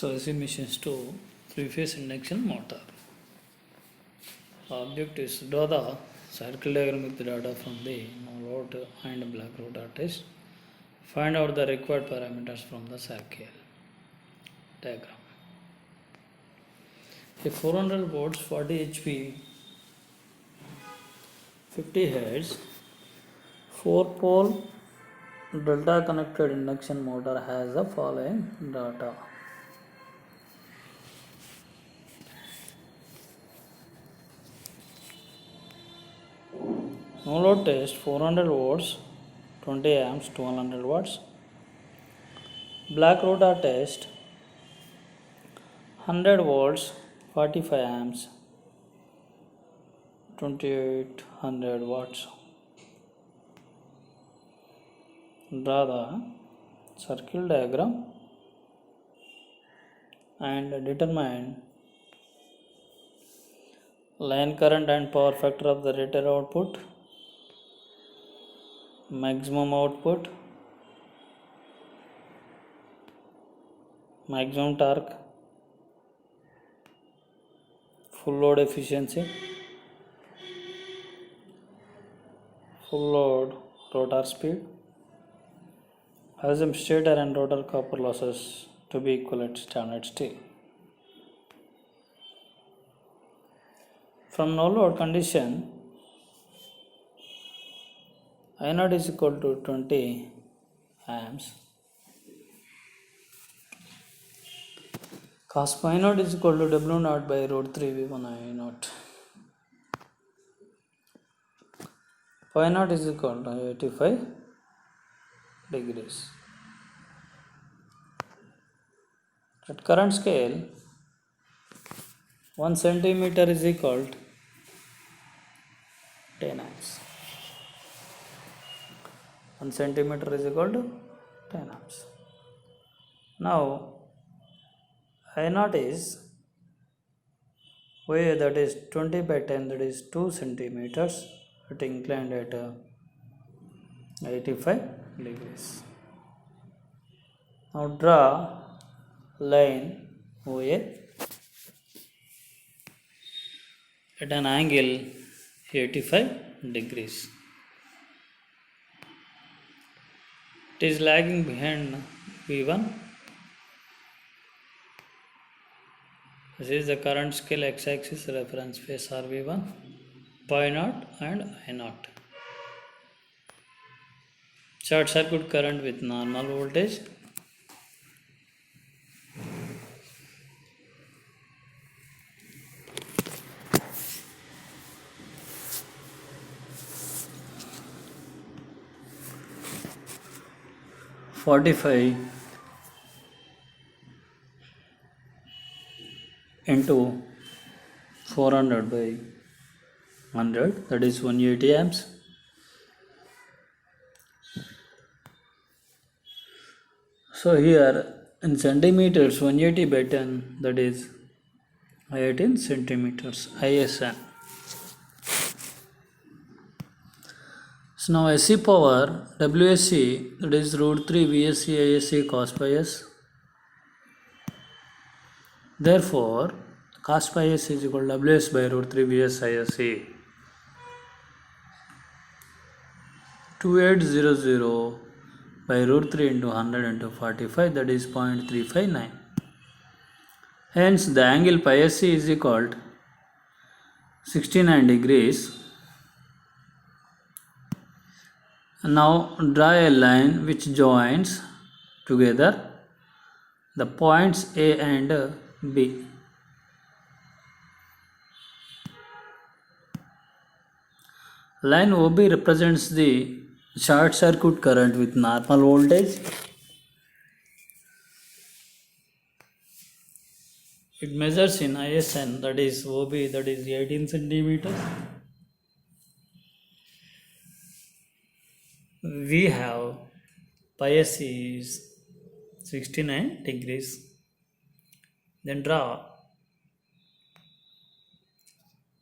So AC machines to three-phase induction motor. Object is draw the circle diagram with the data from the no load and black rotor test. Find out the required parameters from the circle diagram. A 400 volts 40 HP 50 Hz 4-pole delta connected induction motor has the following data. No load test 400 volts 20 amps 1200 watts. Black rotor test 100 volts 45 amps 2800 watts. Draw the circle diagram and determine line current and power factor of the rated output, maximum output, maximum torque, full load efficiency, full load rotor speed. Assume stator and rotor copper losses to be equal at standard state. From no load condition, I0 is equal to 20 amps. Cos pi naught is equal to W naught by root 3 V1 I naught. Pi naught is equal to 85 degrees. At current scale, 1 centimeter is equal to 10 amps. 1 centimeter is equal to 10 amps. Now, I0 is way that is 20 by 10, that is 2 centimeters. It inclined at 85 degrees. Now draw line OA at an angle 85 degrees. It is lagging behind V1. This is the current scale x-axis, reference phase RV1, pi naught and I naught. Short circuit current with normal voltage. (45) into 400 by 100, that is 180 amps. So here in centimeters, 180 by 10, that is 18 centimeters ISN. So now SC power WSC, that is root 3 VSC ISC cos pi s. Therefore, cos pi s is equal to WS by root 3 VS ISC. 2800 by root 3 into 100 into 45, that is 0.359. Hence, the angle pi SC is equal to 69 degrees. Now, draw a line which joins together the points A and B. Line OB represents the short circuit current with normal voltage. It measures in ISN, that is OB, that is 18 centimeters. We have pi SC is 69 degrees. Then draw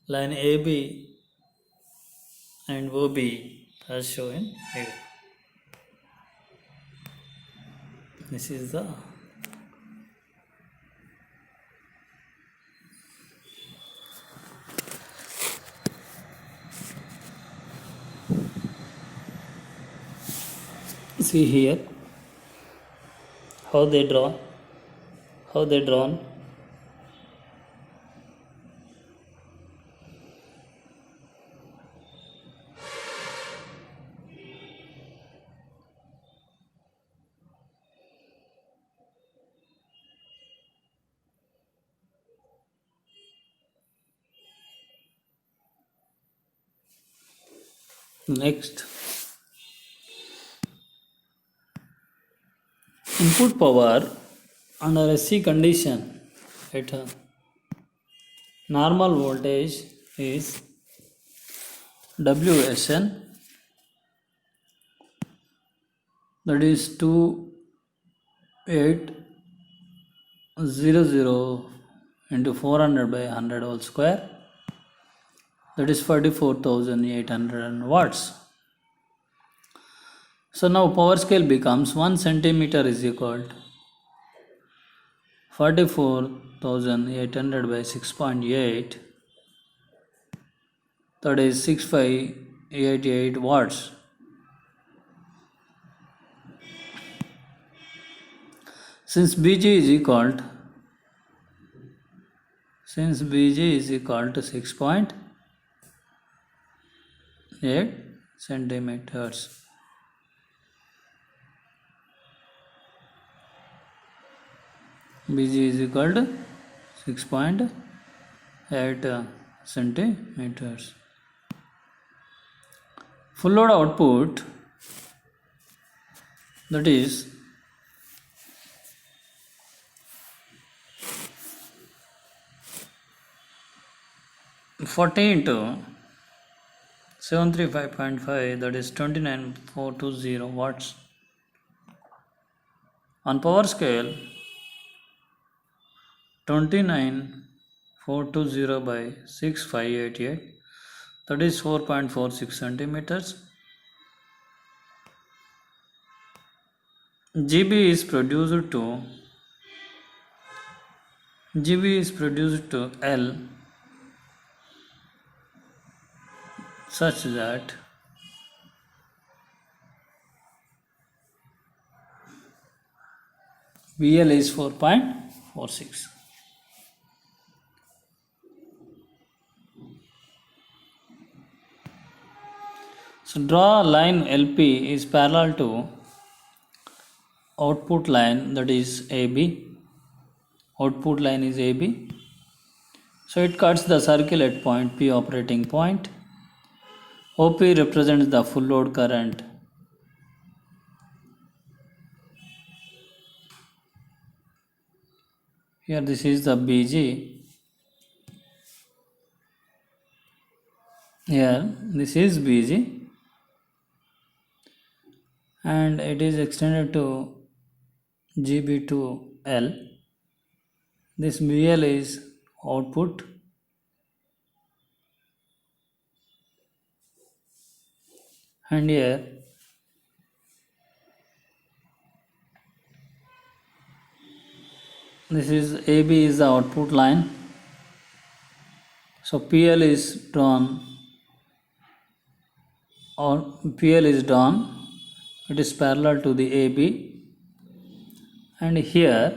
line AB and OB as shown here. This is the See here how they drawn. Next, input power under SC condition at normal voltage is WSN, that is 2800 into 400 by 100 whole square, that is 44,800 watts. So now power scale becomes 1 centimeter is equal to 44,800 by 6.8, that is 6588 watts. Since BG is equal to 6.8 centimeters, BG is equal to 6.8 centimeters. Full load output, that is 40 into 735.5, that is 29,420 watts. On power scale, 29,420 by 6,588, that is 4.46 centimeters. GB is produced to L such that VL is 4.46. So draw a line LP is parallel to output line, that is AB. Output line is AB. So it cuts the circle at point P, operating point. OP represents the full load current. Here this is the BG. Here this is BG. And it is extended to GB to L. This BL is output. And here this is AB is the output line. So PL is drawn, or PL is drawn. It is parallel to the AB. And here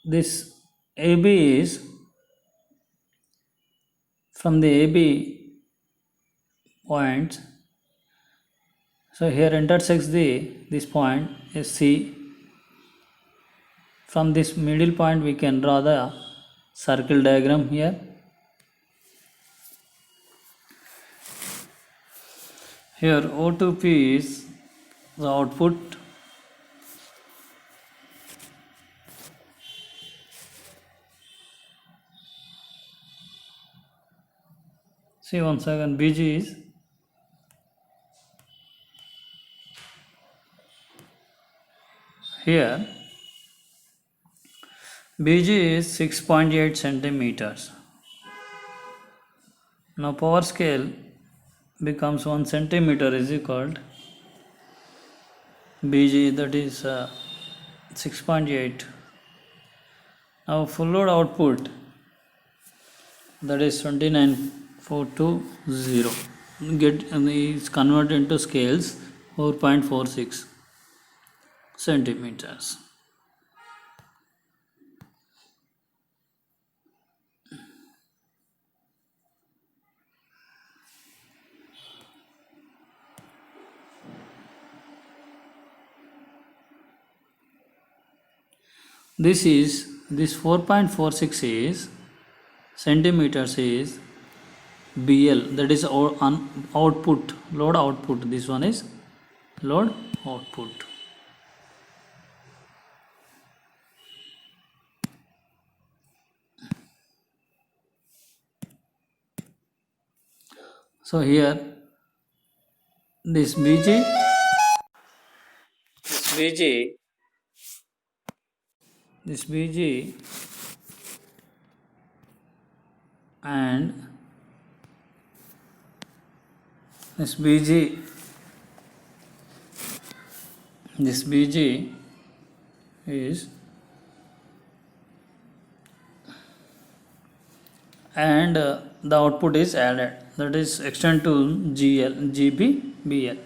this AB is from the AB point. So here intersects this point is C. From this middle point we can draw the circle diagram here. Here O2P is the output. See once again, BG is here. BG is 6.8 centimeters. Now power scale becomes 1 centimeter is equal to BG, that is 6.8. Now full load output, that is 29,420. is converted into scales 4.46 centimeters. This 4.46 is centimeters is BL, that is output, load output. This one is load output. So here this BG and this BG is, and the output is added, that is extend to GL, GB, BL.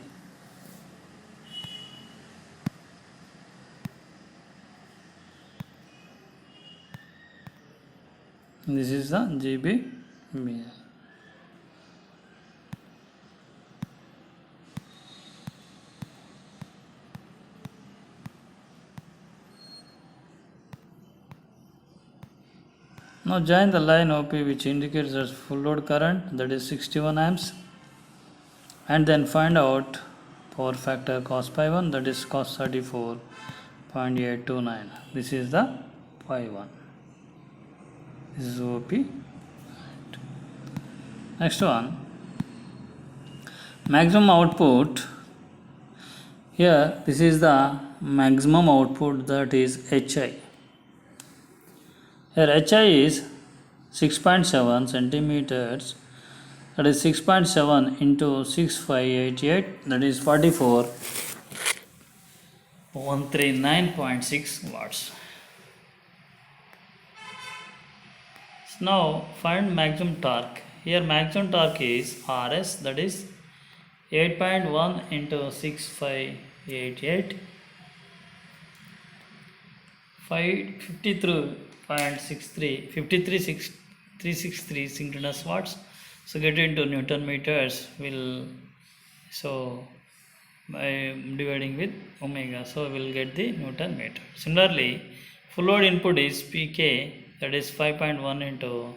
This is the GB, BL. Now join the line OP which indicates the full load current, that is 61 amps, and then find out power factor cos pi 1, that is cos 34.829. This is the pi 1. This is OP. Next one, maximum output. Here this is the maximum output, that is HI. Here HI is 6.7 centimeters, that is 6.7 into 6588, that is 44,139.6 watts. So now find maximum torque. Here maximum torque is RS, that is 8.1 into 6588, 53.363 synchronous watts. So get into Newton meters, will, so by dividing with omega, so we'll get the Newton meter. Similarly, full load input is PK, that is 5.1 into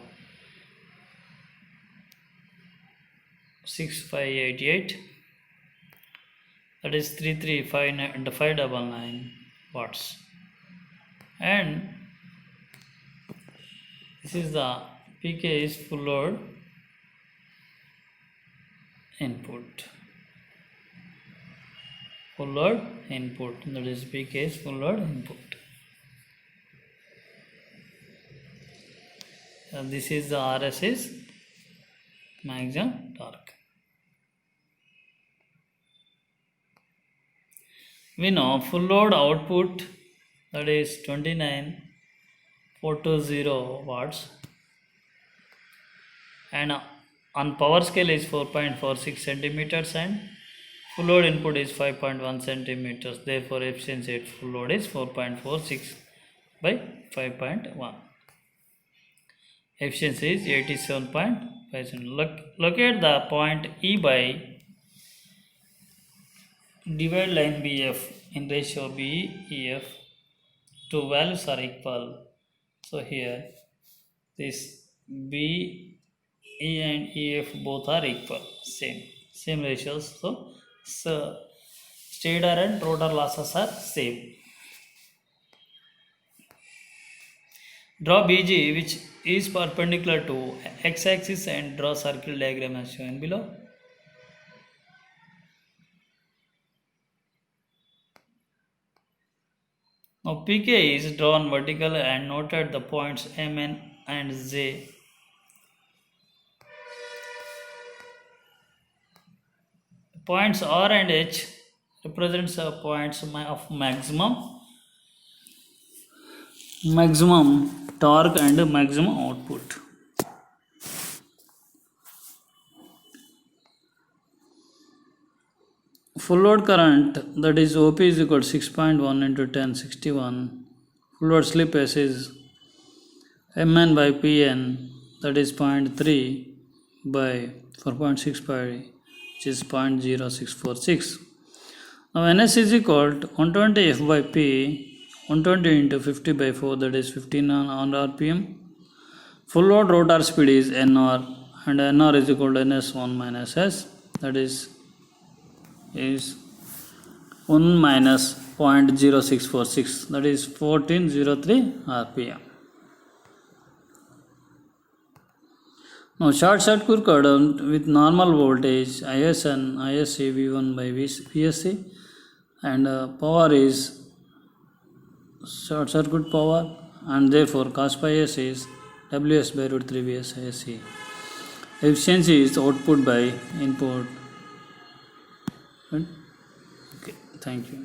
6588, that is 33599 watts. And this is the PK is full load input. Full load input, that is PK is full load input. And this is the RS is maximum torque. We know full load output, that is 29,420 watts, and on power scale is 4.46 centimeters, and full load input is 5.1 centimeters. Therefore efficiency at full load is 4.46 by 5.1. Efficiency is 87.5%. Locate the point E by divide line BF in ratio BEF. Two values are equal. So here this BE and EF both are equal, same ratios. So stator and rotor losses are same. Draw BG which is perpendicular to x-axis and draw circle diagram as shown below. Now PK is drawn vertical and noted the points M, N and J. Points R and H represents points of maximum torque and maximum output. full load current, that is OP is equal to 6.1 into 10 61. Full load slippage is Mn by Pn, that is 0.3 by 4.65, which is 0.0646. Now Ns is equal to 120 F by P, 120 into 50 by 4, that is 15 on RPM. Full load rotor speed is Nr, and Nr is equal to Ns1 minus S, that is 1 minus 0.0646, that is 1403 RPM. Now short circuit current with normal voltage Is and Isc V1 by Vsc, and power is short circuit power, and therefore cos pi s is Ws by root 3 Vs Isc. Efficiency is output by input. Okay, thank you.